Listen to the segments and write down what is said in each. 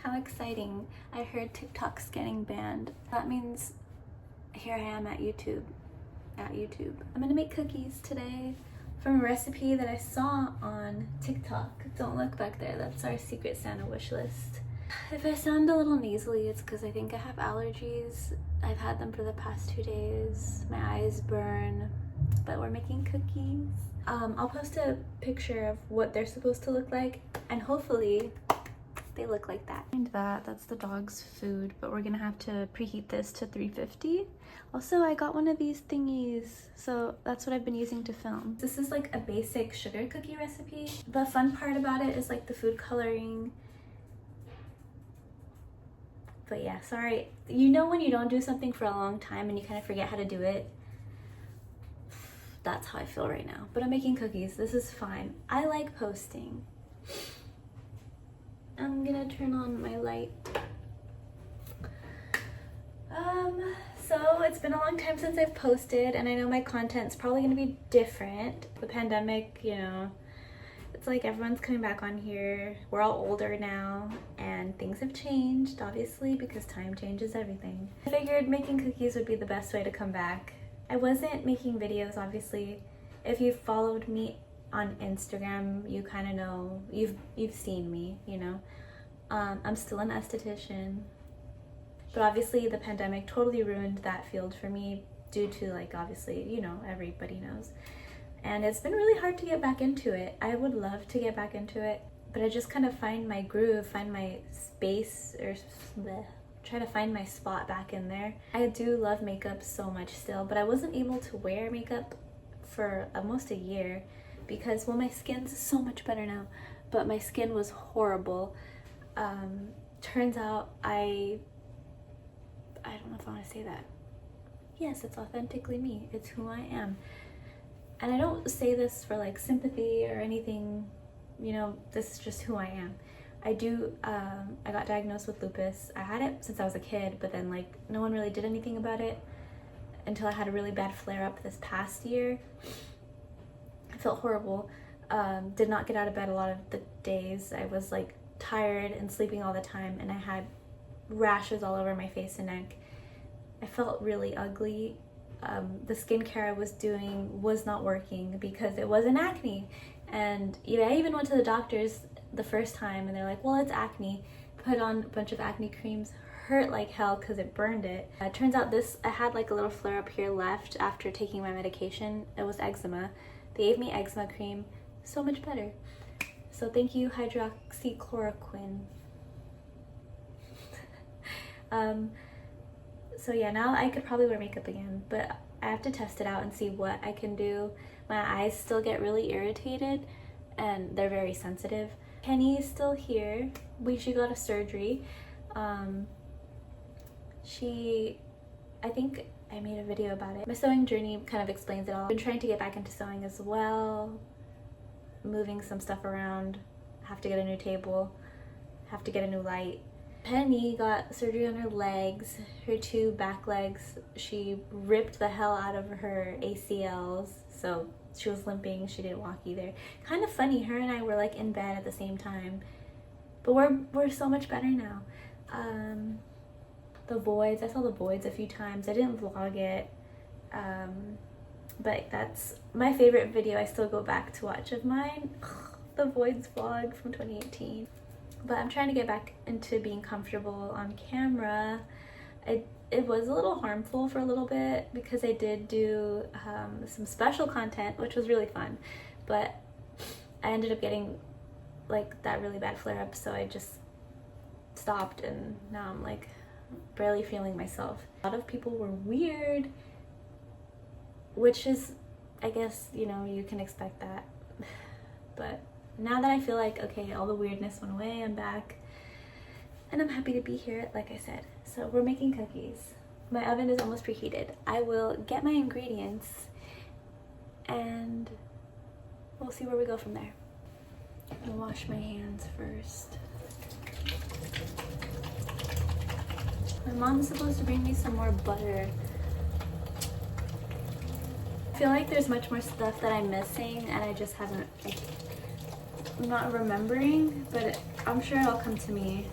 How exciting. I heard TikTok's getting banned. That means here I am at YouTube. I'm gonna make cookies today from a recipe that I saw on TikTok. Don't look back there, that's our Secret Santa wish list. If I sound a little nasally, it's because I think I have allergies. I've had them for the past 2 days. My eyes burn, but we're making cookies. I'll post a picture of what they're supposed to look like, and hopefully they look like that. And that's the dog's food, but we're gonna have to preheat this to 350. Also, I got one of these thingies, so that's what I've been using to film. This is like a basic sugar cookie recipe. The fun part about it is like the food coloring. But yeah, sorry. You know when you don't do something for a long time and you kind of forget how to do it? That's how I feel right now. But I'm making cookies. This is fine. I like posting. I'm gonna turn on my light. So it's been a long time since I've posted, and I know my content's probably gonna be different. The pandemic, you know, it's like everyone's coming back on here. We're all older now, and things have changed, obviously, because time changes everything. I figured making cookies would be the best way to come back. I wasn't making videos, obviously. If you've followed me on Instagram, you kind of know, you've seen me, you know. I'm still an esthetician, but obviously the pandemic totally ruined that field for me due to, like, obviously, you know, everybody knows. And it's been really hard to get back into it. I would love to get back into it, but I just kind of find my groove, find my space, or try to find my spot back in there. I do love makeup so much still, but I wasn't able to wear makeup for almost a year because, well, my skin's so much better now, but my skin was horrible. Turns out I don't know if I want to say that. Yes, it's authentically me. It's who I am. And I don't say this for like sympathy or anything, you know, this is just who I am. I got diagnosed with lupus. I had it since I was a kid, but then like no one really did anything about it until I had a really bad flare-up this past year. I felt horrible. Did not get out of bed a lot of the days. I was like tired and sleeping all the time, and I had rashes all over my face and neck. I felt really ugly. The skincare I was doing was not working because it wasn't acne. And I even went to the doctors the first time and they're like, well, it's acne. Put on a bunch of acne creams, hurt like hell because it burned it. It turns out I had like a little flare up here left after taking my medication. It was eczema. They gave me eczema cream, so much better. So thank you, hydroxychloroquine. So yeah, now I could probably wear makeup again, but I have to test it out and see what I can do. My eyes still get really irritated and they're very sensitive. Kenny is still here. She got a surgery. I think I made a video about it. My sewing journey kind of explains it all. I've been trying to get back into sewing as well, moving some stuff around. Have to get a new table, have to get a new light. Penny got surgery on her legs, her 2 back legs. She ripped the hell out of her ACLs, so she was limping, she didn't walk either. Kind of funny, her and I were like in bed at the same time, but we're so much better now. The Voids, I saw The Voids a few times. I didn't vlog it, but that's my favorite video I still go back to watch of mine. The Voids vlog from 2018. But I'm trying to get back into being comfortable on camera. It was a little harmful for a little bit because I did do some special content, which was really fun, but I ended up getting like that really bad flare-up, so I just stopped, and now I'm like barely feeling myself. A lot of people were weird, which is, I guess, you know, you can expect that. But now that I feel like, okay, all the weirdness went away, I'm back, and I'm happy to be here, like I said. So we're making cookies. My oven is almost preheated. I will get my ingredients and we'll see where we go from there. I'll wash my hands first. My mom's supposed to bring me some more butter. I feel like there's much more stuff that I'm missing and I just haven't, I'm not remembering, but I'm sure it'll come to me.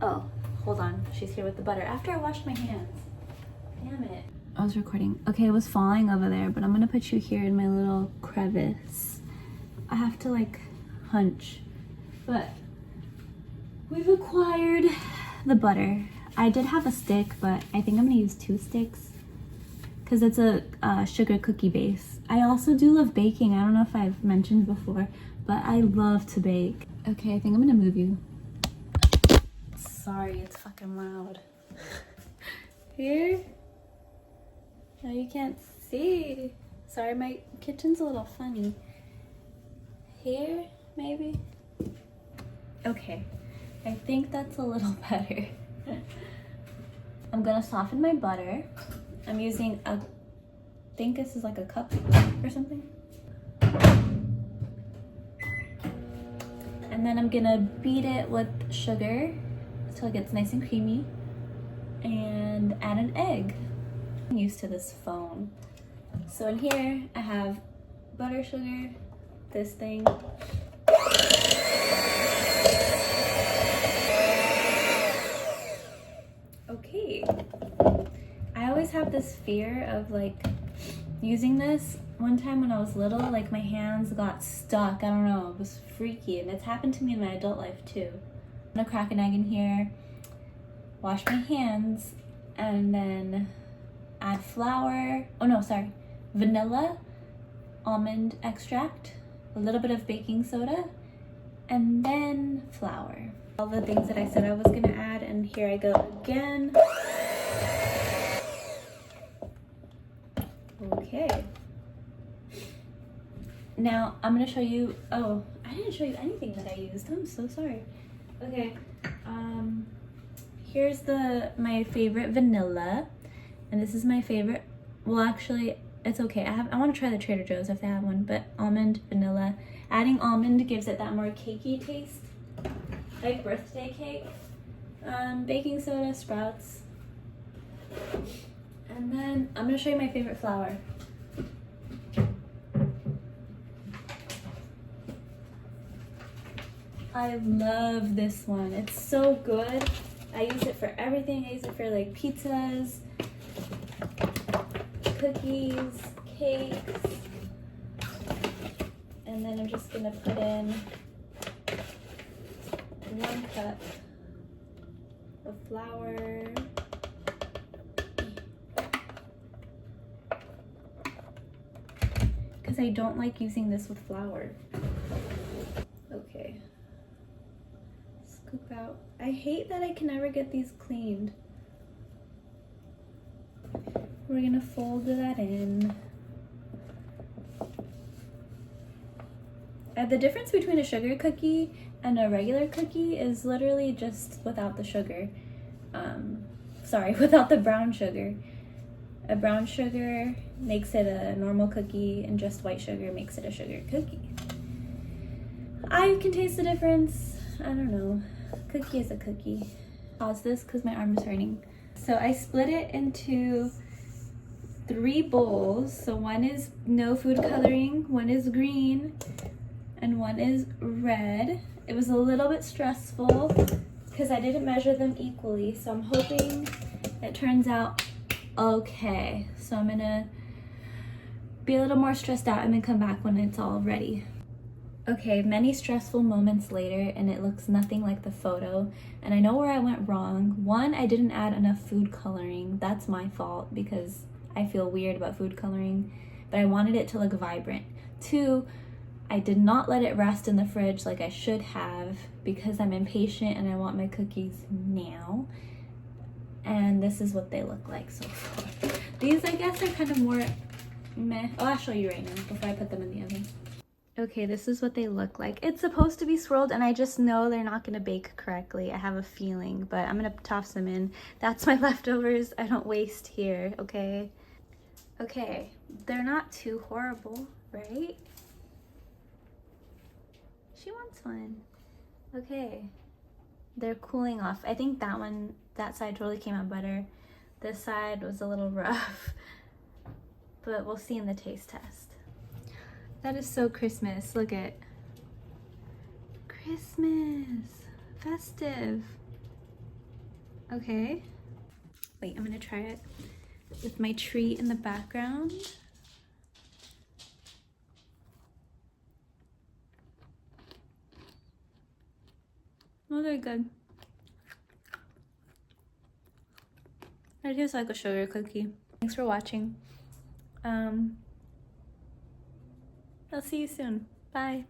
Oh, hold on. She's here with the butter. After I washed my hands. Damn it. I was recording. Okay, it was falling over there, but I'm gonna put you here in my little crevice. I have to like hunch. But we've acquired the butter. I did have a stick, but I think I'm gonna use 2 sticks because it's a sugar cookie base. I also do love baking. I don't know if I've mentioned before, but I love to bake. Okay, I think I'm gonna move you. Sorry, it's fucking loud. Here? No, you can't see. Sorry, my kitchen's a little funny. Here, maybe? Okay, I think that's a little better. I'm gonna soften my butter. I'm using I think this is like a cup or something. And then I'm gonna beat it with sugar until it gets nice and creamy. And add an egg. I'm used to this phone. So in here I have butter, sugar, this thing. Okay. I always have this fear of like using this. One time when I was little, like my hands got stuck. I don't know, it was freaky, and it's happened to me in my adult life too. I'm gonna crack an egg in here, wash my hands, and then add flour. Oh no, sorry. Vanilla, almond extract, a little bit of baking soda, and then flour. All the things that I said I was gonna add, and here I go again. Okay. Now I'm gonna show you, oh, I didn't show you anything that I used. I'm so sorry. Okay, here's my favorite vanilla, and this is my favorite, well actually, it's okay. I want to try the Trader Joe's if they have one, but almond, vanilla. Adding almond gives it that more cakey taste, like birthday cake. Baking soda, Sprouts. And then I'm gonna show you my favorite flour. I love this one. It's so good. I use it for everything. I use it for like pizzas, cookies, cakes. And then I'm just gonna put in 1 cup of flour. Because I don't like using this with flour. Okay. Scoop out. I hate that I can never get these cleaned. We're gonna fold that in. The difference between a sugar cookie and a regular cookie is literally just without the sugar. Sorry, without the brown sugar. A brown sugar makes it a normal cookie, and just white sugar makes it a sugar cookie. I can taste the difference. I don't know. Cookie is a cookie. Pause this because my arm is hurting. So I split it into 3 bowls. So one is no food coloring, one is green, and one is red. It was a little bit stressful because I didn't measure them equally. So I'm hoping it turns out okay. So I'm gonna be a little more stressed out and then come back when it's all ready. Okay, many stressful moments later, and it looks nothing like the photo. And I know where I went wrong. 1, I didn't add enough food coloring. That's my fault because I feel weird about food coloring, but I wanted it to look vibrant. 2, I did not let it rest in the fridge like I should have because I'm impatient and I want my cookies now. And this is what they look like so far. These, I guess, are kind of more meh. Oh, I'll show you right now before I put them in the oven. Okay, this is what they look like. It's supposed to be swirled, and I just know they're not gonna bake correctly. I have a feeling, but I'm gonna toss them in. That's my leftovers. I don't waste here, okay? Okay, they're not too horrible, right? She wants one. Okay, they're cooling off. I think that side totally came out better. This side was a little rough, but we'll see in the taste test. That is so Christmas. Look at Christmas, festive. Okay. Wait, I'm gonna try it with my tree in the background. Not very good. It tastes like a sugar cookie. Thanks for watching. I'll see you soon. Bye.